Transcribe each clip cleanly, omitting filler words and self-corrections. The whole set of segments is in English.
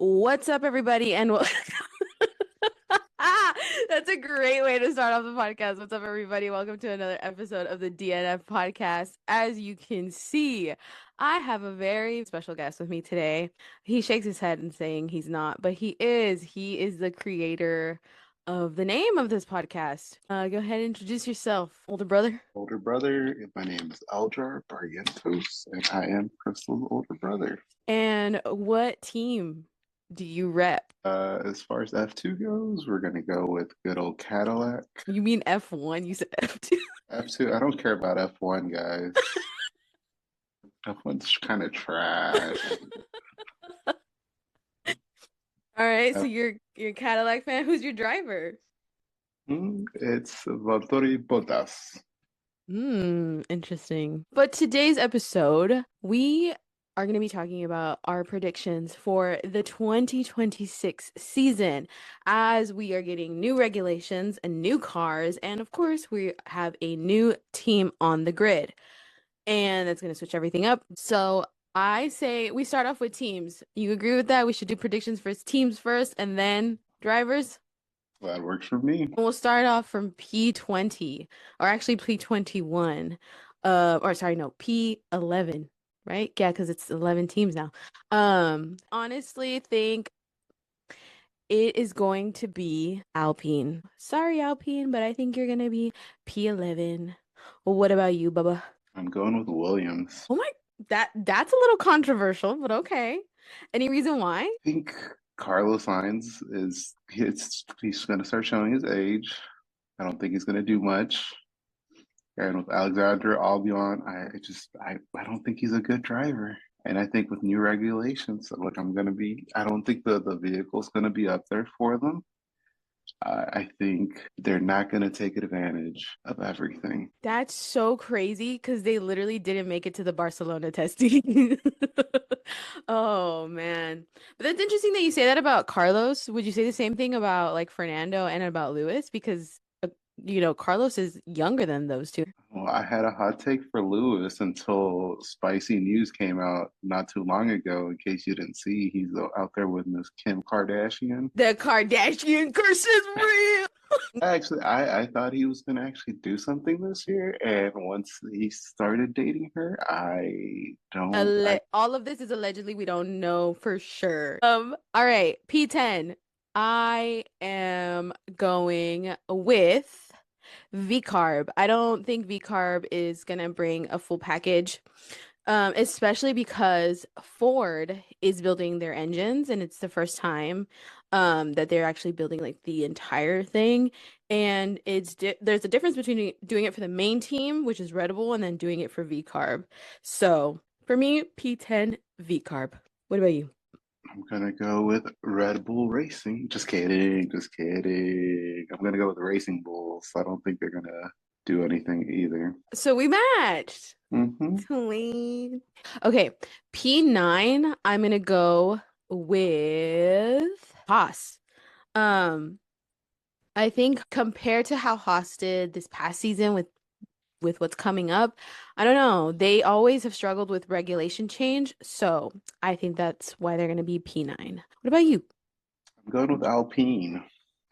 What's up, everybody? That's a great way to start off the podcast. What's up, everybody? Welcome to another episode of the DNF podcast. As you can see, I have a very special guest with me today. He shakes his head and saying he's not, but he is. He is the creator of the name of this podcast. Go ahead and introduce yourself, older brother. Older brother. My name is Eldrar Barrientos, and I am Crystal's older brother. And what team do you rep? As far as F2 goes, we're gonna go with good old Cadillac. You mean F1? You said F2. F2, I don't care about F1, guys. F1's kind of trash. All right, so F- you're a Cadillac fan. Who's your driver? it's Valtteri Bottas. Interesting. But today's episode, we are going to be talking about our predictions for the 2026 season as we are getting new regulations and new cars. And of course, we have a new team on the grid. And that's going to switch everything up. So I say we start off with teams. You agree with that? We should do predictions for teams first and then drivers? That works for me. We'll start off from P20, or actually P21. Or sorry, no, P11, right? Yeah, because it's 11 teams now. Honestly think it is going to be Alpine. Sorry, Alpine, but I think you're gonna be P11. Well, what about you, Bubba? I'm going with Williams. Oh my, that's a little controversial, but okay. Any reason why? I think Carlos Sainz he's gonna start showing his age. I don't think he's gonna do much. And with Alexander Albion, I don't think he's a good driver. And I think with new regulations, like I don't think the vehicle's gonna be up there for them. I think they're not gonna take advantage of everything. That's so crazy because they literally didn't make it to the Barcelona testing. Oh man. But that's interesting that you say that about Carlos. Would you say the same thing about like Fernando and about Lewis? Because Carlos is younger than those two. Well, I had a hot take for Lewis until spicy news came out not too long ago. In case you didn't see, he's out there with Miss Kim Kardashian. The Kardashian curse is real. Actually, I thought he was going to actually do something this year, and once he started dating her, All of this is allegedly, we don't know for sure. All right, P10. I am going with V-Carb. I don't think V-Carb is gonna bring a full package. Especially because Ford is building their engines and it's the first time that they're actually building like the entire thing. And there's a difference between doing it for the main team, which is Red Bull, and then doing it for V-Carb. So for me, P10 V-Carb. What about you? I'm gonna go with Red Bull Racing. Just kidding, just kidding. I'm gonna go with Racing Bulls. I don't think they're gonna do anything either. So we matched. Hmm. Clean. Okay, P9, I'm gonna go with Haas. Um, I think compared to how Haas did this past season with what's coming up, I don't know. They always have struggled with regulation change, so I think that's why they're gonna be P9. What about you? I'm going with Alpine.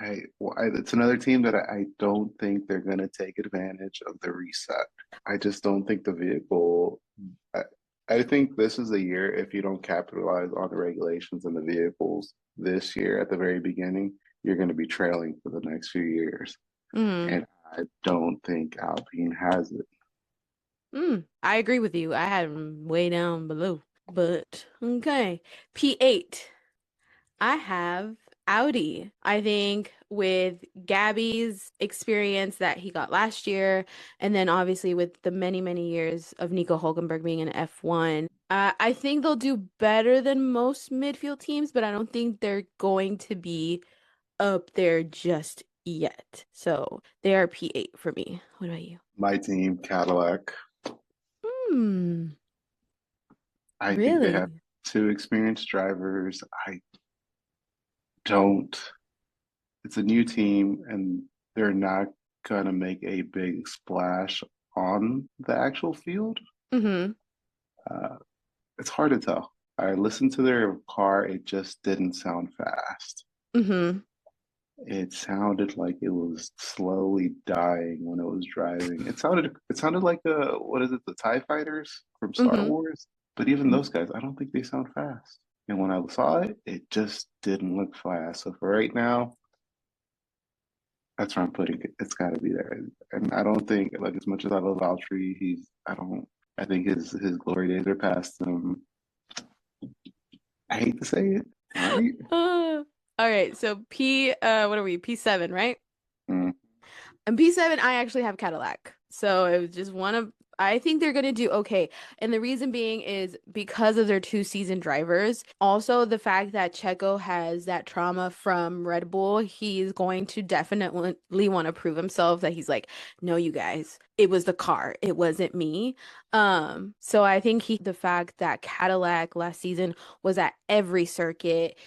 It's another team that I don't think they're gonna take advantage of the reset. I just don't think the vehicle. I, I think this is a year if you don't capitalize on the regulations and the vehicles this year at the very beginning, you're going to be trailing for the next few years. Mm, And I don't think Alpine has it. I agree with you. I had them way down below, but okay. P8. I have Audi. I think with Gabby's experience that he got last year, and then obviously with the many, many years of Nico Hulkenberg being in F1, I think they'll do better than most midfield teams, but I don't think they're going to be up there just yet. So they are P8 for me. What about you? My team, Cadillac, Hmm, I think they have really? two experienced drivers. I don't, it's a new team and they're not going to make a big splash on the actual field. Mm-hmm. Uh, it's hard to tell. I listened to their car. It just didn't sound fast. Mm-hmm. It sounded like it was slowly dying when it was driving. It sounded like what is it, the TIE fighters from Star Mm-hmm. Wars? But even those guys, I don't think they sound fast. And when I saw it, it just didn't look fast. So for right now, that's where I'm putting it. It's got to be there. And I don't think, like, as much as I love Valtteri, I think his glory days are past him. I hate to say it, right? All right, so what are we? P7, right? Mm. And P7, I actually have Cadillac. So it was just one of, I think they're going to do okay. And the reason being is because of their two seasoned drivers. Also, the fact that Checo has that trauma from Red Bull, he's going to definitely want to prove himself that he's like, no, you guys, it was the car, it wasn't me. So I think the fact that Cadillac last season was at every circuit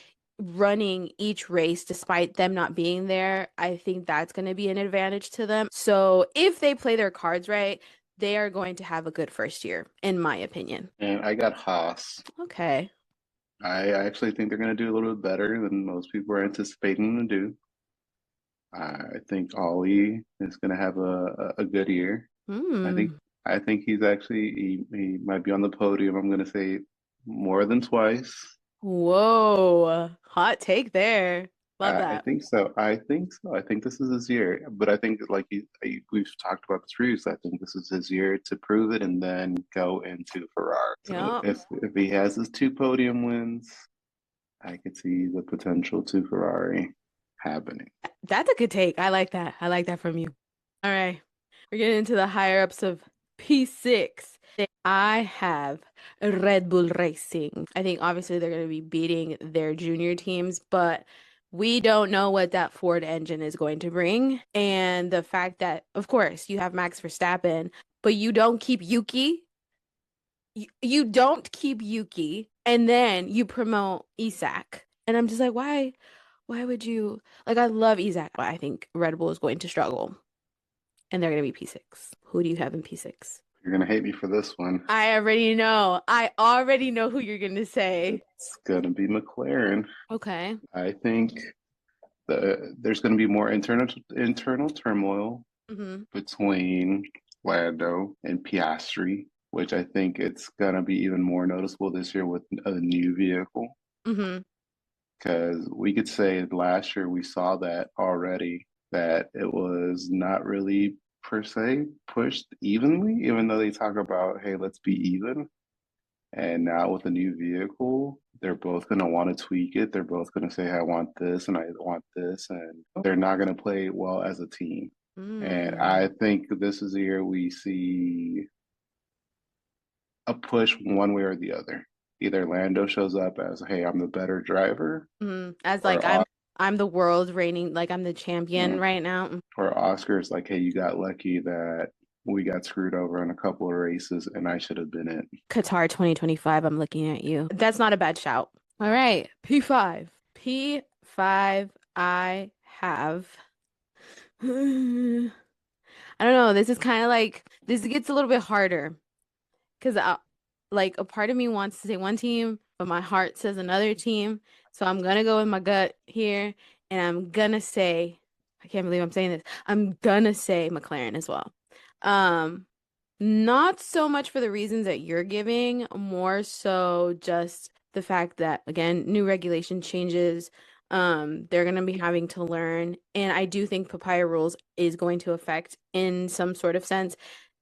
running each race despite them not being there, I think that's going to be an advantage to them. So if they play their cards right, they are going to have a good first year, in my opinion. And I got Haas. Okay. I actually think they're going to do a little bit better than most people are anticipating them to do. I think Ollie is going to have a good year. I think Hmm. I think he might be on the podium. I'm going to say more than twice. Whoa. Hot take there. Love I that. think so. I think so. I think this is his year. But I think, like we've talked about this previously, I think this is his year to prove it and then go into Ferrari. So Yep. if he has his two podium wins, I could see the potential to Ferrari happening. That's a good take. I like that. I like that from you. All right. We're getting into the higher ups of P6. I have Red Bull Racing. I think obviously they're going to be beating their junior teams, but we don't know what that Ford engine is going to bring. And the fact that, of course, you have Max Verstappen, but you don't keep Yuki. You don't keep Yuki, and then you promote Isak. And I'm just like, why? Why would you? Like, I love Isak, but I think Red Bull is going to struggle, and they're going to be P6. Who do you have in P6? You're gonna hate me for this one. I already know. I already know who you're going to say. It's gonna be McLaren. Okay. I think there's gonna be more internal turmoil Mm-hmm. between Lando and Piastri, which I think it's gonna be even more noticeable this year with a new vehicle. Mm-hmm. Because we could say last year we saw that already, that it was not really per se pushed evenly, even though they talk about, hey, let's be even. And now with a new vehicle, they're both going to want to tweak it. They're both going to say, I want this and I want this. And they're not going to play well as a team. And Mm. I think this is the year we see a push one way or the other. Either Lando shows up as, hey, I'm the better driver, Mm. As like or I'm the world reigning, like I'm the champion mm, right now. Mm. or Oscar's like, hey, you got lucky that we got screwed over in a couple of races and I should have been it. Qatar 2025, I'm looking at you. That's not a bad shout. All right, P5. P5, I have. I don't know. This is kind of like, this gets a little bit harder because like a part of me wants to say one team, but my heart says another team. So I'm gonna go with my gut here, and I'm gonna say, I can't believe I'm saying this. I'm gonna say McLaren as well. Um, Not so much for the reasons that you're giving, more so just the fact that, again, new regulation changes. They're going to be having to learn. And I do think papaya rules is going to affect in some sort of sense,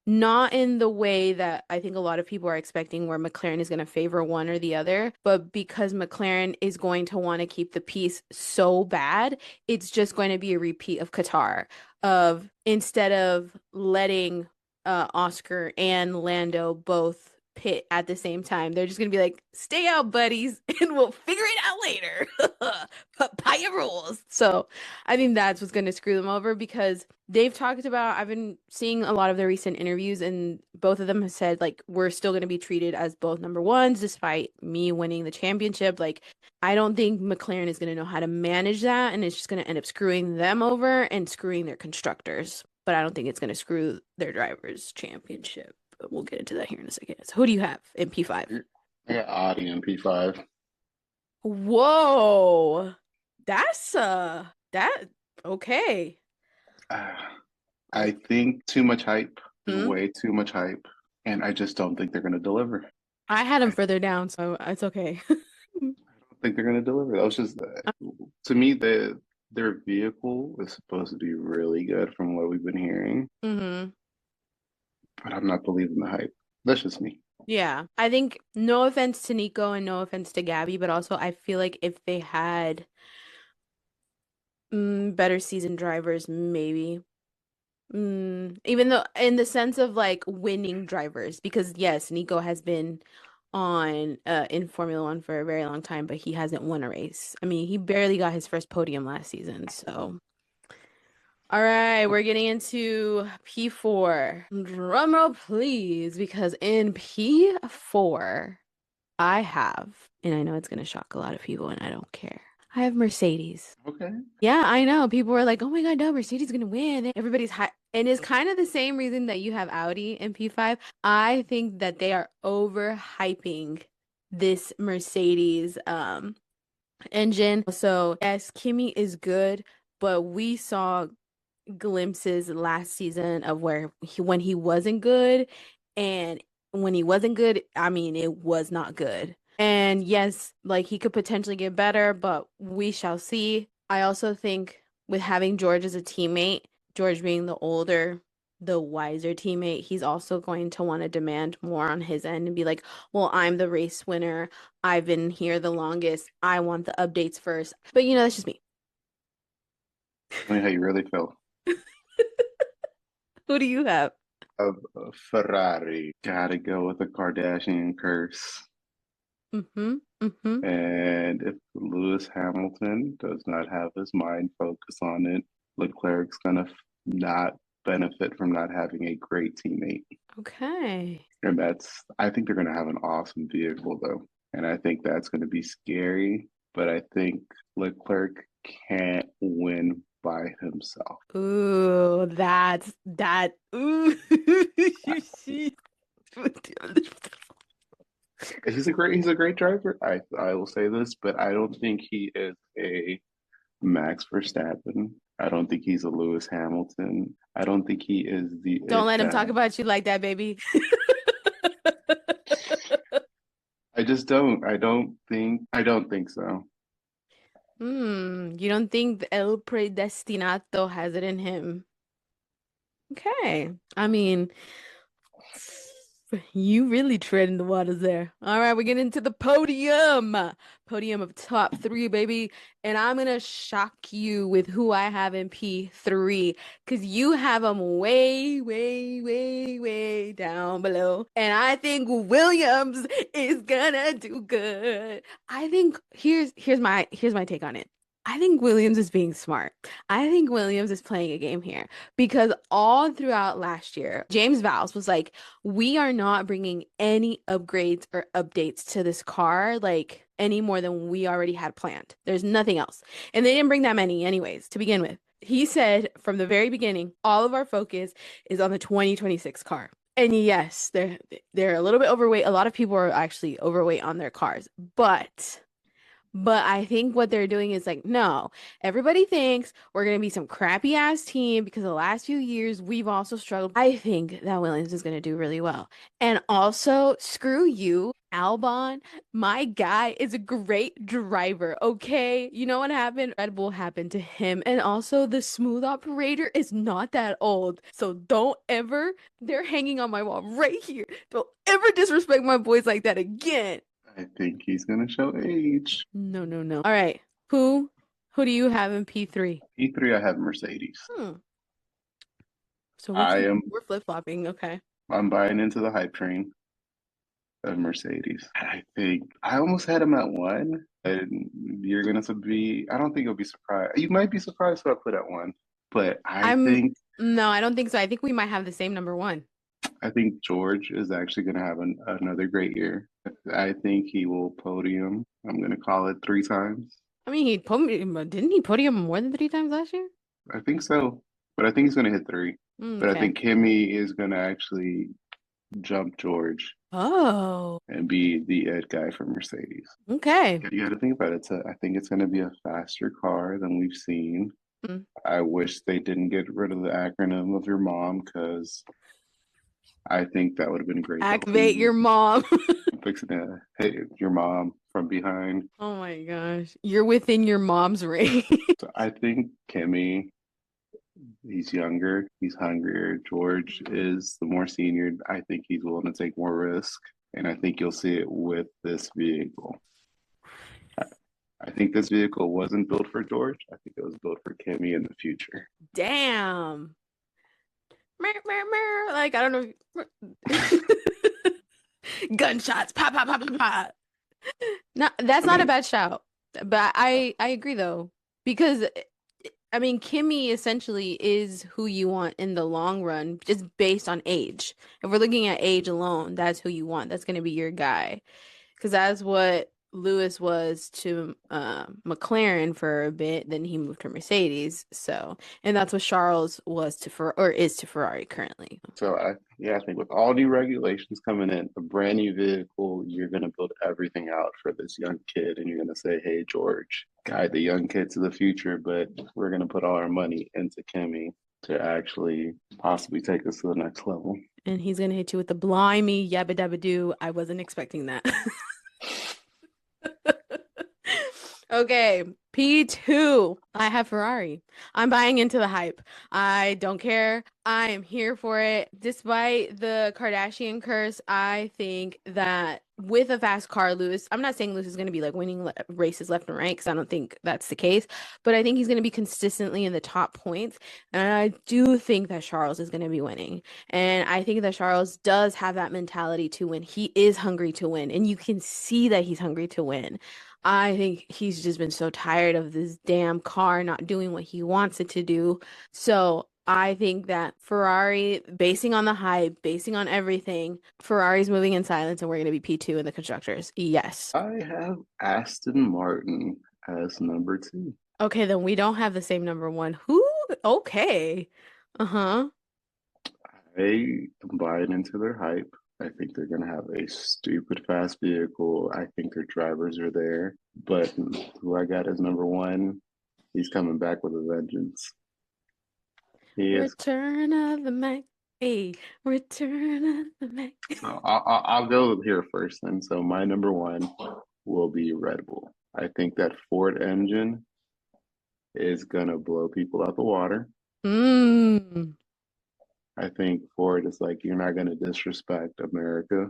not in the way that I think a lot of people are expecting, where McLaren is going to favor one or the other, but because McLaren is going to want to keep the peace so bad, it's just going to be a repeat of Qatar, of instead of letting Oscar and Lando both pit at the same time. They're just gonna be like, stay out, buddies, and we'll figure it out later. Papaya rules. So I think that's what's gonna screw them over because they've talked about, I've been seeing a lot of their recent interviews, and both of them have said, like, we're still gonna be treated as both number ones despite me winning the championship. Like, I don't think McLaren is gonna know how to manage that, and it's just gonna end up screwing them over and screwing their constructors, but I don't think it's going to screw their drivers' championship. But we'll get into that here in a second. So who do you have in P5? I got Audi in P5. Whoa. That's that okay. I think too much hype, Hmm? way too much hype, and I just don't think they're going to deliver. I had I him further down, so it's okay. don't think they're going to deliver. That was just to me their vehicle is supposed to be really good from what we've been hearing, Hmm. but I'm not believing the hype. That's just me. Yeah. I think no offense to Nico and no offense to Gabby, but also I feel like if they had better seasoned drivers, maybe. Even though in the sense of like winning drivers, because yes, Nico has been on in Formula One for a very long time, but he hasn't won a race. I mean, he barely got his first podium last season, so. All right, we're getting into P4. Drum roll, please, because in P4, I have, and I know it's gonna shock a lot of people, and I don't care. I have Mercedes. Okay. Yeah, I know. People were like, "Oh my God, no, Mercedes is gonna win." Everybody's high, and it's kind of the same reason that you have Audi in P5. I think that they are overhyping this Mercedes engine. So yes, Kimi is good, but we saw glimpses last season of when he wasn't good, and when he wasn't good, I mean, it was not good. And yes, like he could potentially get better, but we shall see. I also think with having George as a teammate, George being the older, the wiser teammate, he's also going to want to demand more on his end and be like, well, I'm the race winner. I've been here the longest. I want the updates first. But that's just me. Tell me how you really feel. Who do you have? Of Ferrari, gotta go with the Kardashian curse. Mm-hmm. Mm-hmm. And if Lewis Hamilton does not have his mind focused on it, Leclerc's gonna not benefit from not having a great teammate. Okay. And I think they're gonna have an awesome vehicle though. And I think that's gonna be scary, but I think Leclerc can't win by himself. Ooh, that's that. Ooh. He's a great driver. I will say this, but I don't think he is a Max Verstappen. I don't think he's a Lewis Hamilton. I don't think he is the Don't it let him talk guy. about you like that, baby. I just don't. I don't think so. You don't think El Predestinato has it in him? Okay. I mean, you really treading the waters there. All right, we're getting into the podium. Podium of top three, baby. And I'm gonna shock you with who I have in P3 because you have them way, way, way, way down below. And I think Williams is gonna do good. I think here's my take on it. I think Williams is being smart. I think Williams is playing a game here because all throughout last year, James Vowles was like, we are not bringing any upgrades or updates to this car, like any more than we already had planned. There's nothing else. And they didn't bring that many, anyways, to begin with. He said from the very beginning, all of our focus is on the 2026 car. And yes, they're a little bit overweight. A lot of people are actually overweight on their cars, but I think what they're doing is like, no, everybody thinks we're going to be some crappy ass team because the last few years we've also struggled. I think that Williams is going to do really well. And also, screw you, Albon. My guy is a great driver, okay? You know what happened? Red Bull happened to him. And also, the smooth operator is not that old. So don't ever, they're hanging on my wall right here. Don't ever disrespect my boys like that again. I think he's gonna show age. No, no, no. All right. Who do you have in P3? E3, I have Mercedes. Hmm. So we I can am. we're flip-flopping. Okay. I'm buying into the hype train of Mercedes. I think I almost had him at one, and you're gonna be. I don't think you'll be surprised. You might be surprised what I put at one, but I I'm think no, I don't think so. I think we might have the same number one. I think George is actually going to have another great year. I think he will podium. I'm going to call it 3 times. I mean, didn't he podium more than 3 times last year? I think so, but I think he's going to hit three. But I Okay. think Kimmy is going to actually jump George. Oh, and be the Ed guy for Mercedes. okay. You got to think about it. I think it's going to be a faster car than we've seen. Mm. I wish they didn't get rid of the acronym of your mom because I think that would have been great though. Activate your mom. Fixing to hit your mom from behind. Oh my gosh. You're within your mom's range. So I think Kimmy, he's younger, he's hungrier. George is the more senior. I think he's willing to take more risk, and I think you'll see it with this vehicle. I, I think this vehicle wasn't built for George. I think it was built for Kimmy in the future. Damn. Mer, mer, mer. Like, I don't know. Gunshots. Pop, pop, pop, pop, pop. No, that's I not a mean, bad shout. But I agree though. Because I mean, Kimmy essentially is who you want in the long run, just based on age. If we're looking at age alone, that's who you want. That's going to be your guy. Because that's what Lewis was to McLaren for a bit. Then he moved to Mercedes. So, and that's what Charles was to Fer or is to Ferrari currently. so I think with all new regulations coming in, a brand new vehicle, you're gonna build everything out for this young kid, and you're gonna say, "Hey, George, guide the young kid to the future," but we're gonna put all our money into Kimmy to actually possibly take us to the next level. And he's gonna hit you with the blimey yabba dabba doo. I wasn't expecting that. Okay, P2. I have Ferrari. I'm buying into the hype. I don't care. I am here for it. Despite the Kardashian curse, I think that with a fast car, Lewis, I'm not saying Lewis is going to be like winning races left and right because I don't think that's the case, but I think he's going to be consistently in the top points. And I do think that Charles is going to be winning. And I think that Charles does have that mentality to win. He is hungry to win, and you can see that he's hungry to win. I think he's just been so tired of this damn car not doing what he wants it to do. So I think that Ferrari, basing on the hype, basing on everything, Ferrari's moving in silence and we're going to be P2 in the constructors. Yes. I have Aston Martin as number two. Okay, then we don't have the same number one. Who? Okay. Uh-huh. I am buying into their hype. I think they're going to have a stupid fast vehicle. I think their drivers are there. But who I got as number one, he's coming back with a vengeance. He is. Return of the Mac. Hey, Return of the Mac. So I'll go here first then. So my number one will be Red Bull. I think that Ford engine is going to blow people out the water. Mmm. I think Ford is like, you're not going to disrespect America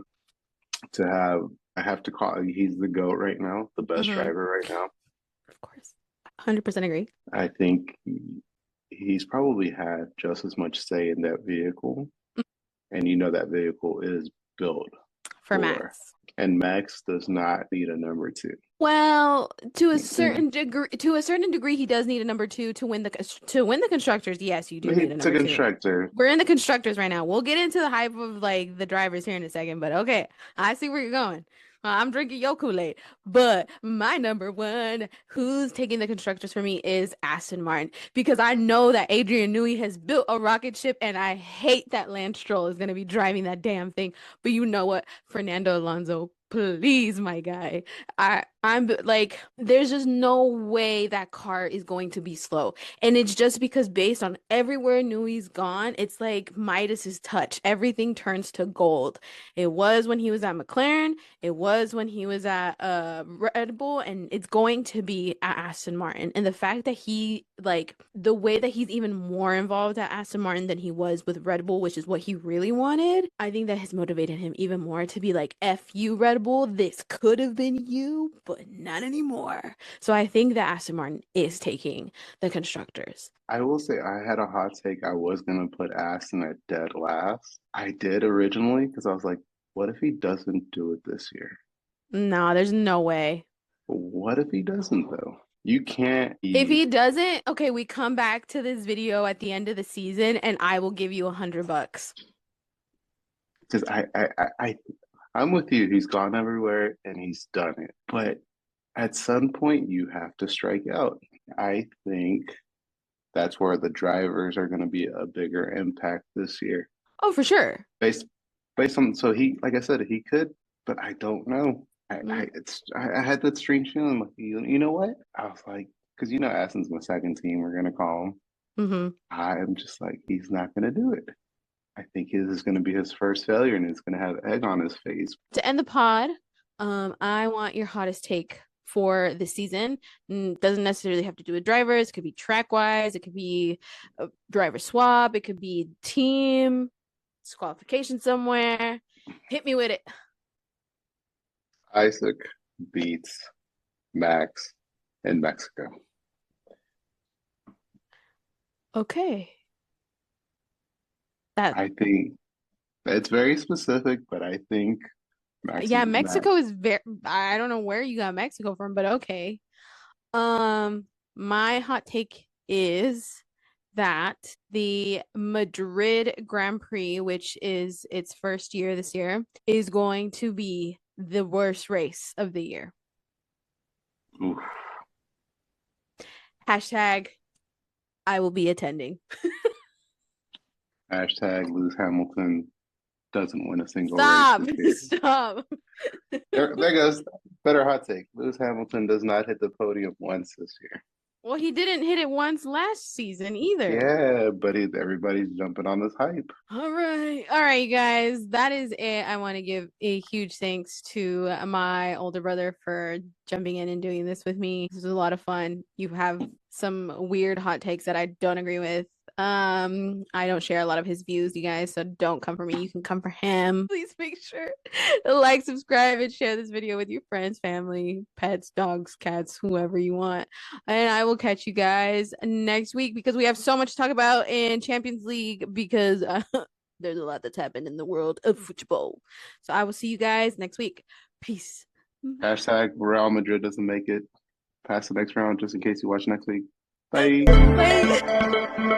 to have, I have to call, he's the GOAT right now, the best Mm-hmm. driver right now. Of course. 100% agree. I think he's probably had just as much say in that vehicle. And you know that vehicle is built For for, Max. and Max does not need a number two. Well, To to a certain degree, he does need a number two to win the constructors. Yes, you do need a number two. constructor, We're in the constructors right now. We'll get into the hype of like the drivers here in a second, but okay, I see where you're going. I'm drinking your Kool-Aid, but my number one, who's taking the constructors for me, is Aston Martin because I know that Adrian Newey has built a rocket ship, and I hate that Lance Stroll is going to be driving that damn thing. But you know what, Fernando Alonso, please, my guy. I'm like, there's just no way that car is going to be slow. And it's just because based on everywhere Newey's gone, it's like Midas's touch. Everything turns to gold. It was when he was at McLaren, it was when he was at Red Bull, and it's going to be at Aston Martin. And the fact that he like the way that he's even more involved at Aston Martin than he was with Red Bull, which is what he really wanted, I think that has motivated him even more to be like, F you, Red Bull, this could have been you, but not anymore. So I think that Aston Martin is taking the constructors. I will say I had a hot take. I was gonna put Aston at dead last. I did originally because I was like, what if he doesn't do it this year? No, there's no way. But what if he doesn't though? You can't If be he doesn't, okay, we come back to this video at the end of the season and I will give you $100. because I'm with you. He's gone everywhere and he's done it. But at some point you have to strike out. I think that's where the drivers are going to be a bigger impact this year. Oh, for sure. Based based on so he like I said he could, but I don't know. I had that strange feeling like you know what? I was like because you know Aston's my second team. We're gonna call him. Mm-hmm. I'm just like he's not gonna do it. I think his is gonna be his first failure, and he's gonna have egg on his face. To end the pod, I want your hottest take for the season. Doesn't necessarily have to do with drivers. It could be track wise. It could be a driver swap. It could be team disqualification somewhere. Hit me with it. Isaac beats Max in Mexico. Okay. That I think it's very specific, but I think Max yeah, is Max. Mexico is very I don't know where you got Mexico from, but okay. Um, my hot take is that the Madrid Grand Prix, which is its first year this year, is going to be the worst race of the year. Oof. Hashtag I will be attending. Hashtag Lewis Hamilton doesn't win a single race Stop. this year. Stop. There goes better hot take. Lewis Hamilton does not hit the podium once this year. Well, he didn't hit it once last season either. Yeah, but everybody's jumping on this hype. All right. All right, you guys. That is it. I want to give a huge thanks to my older brother for jumping in and doing this with me. This was a lot of fun. You have some weird hot takes that I don't agree with. I don't share a lot of his views, you guys, so don't come for me. You can come for him. Please make sure to like, subscribe, and share this video with your friends, family, pets, dogs, cats, whoever you want. And I will catch you guys next week because we have so much to talk about in Champions League because there's a lot that's happened in the world of football. So I will see you guys next week. Peace. Hashtag Real Madrid doesn't make it past the next round, just in case you watch next week. Bye. Bye.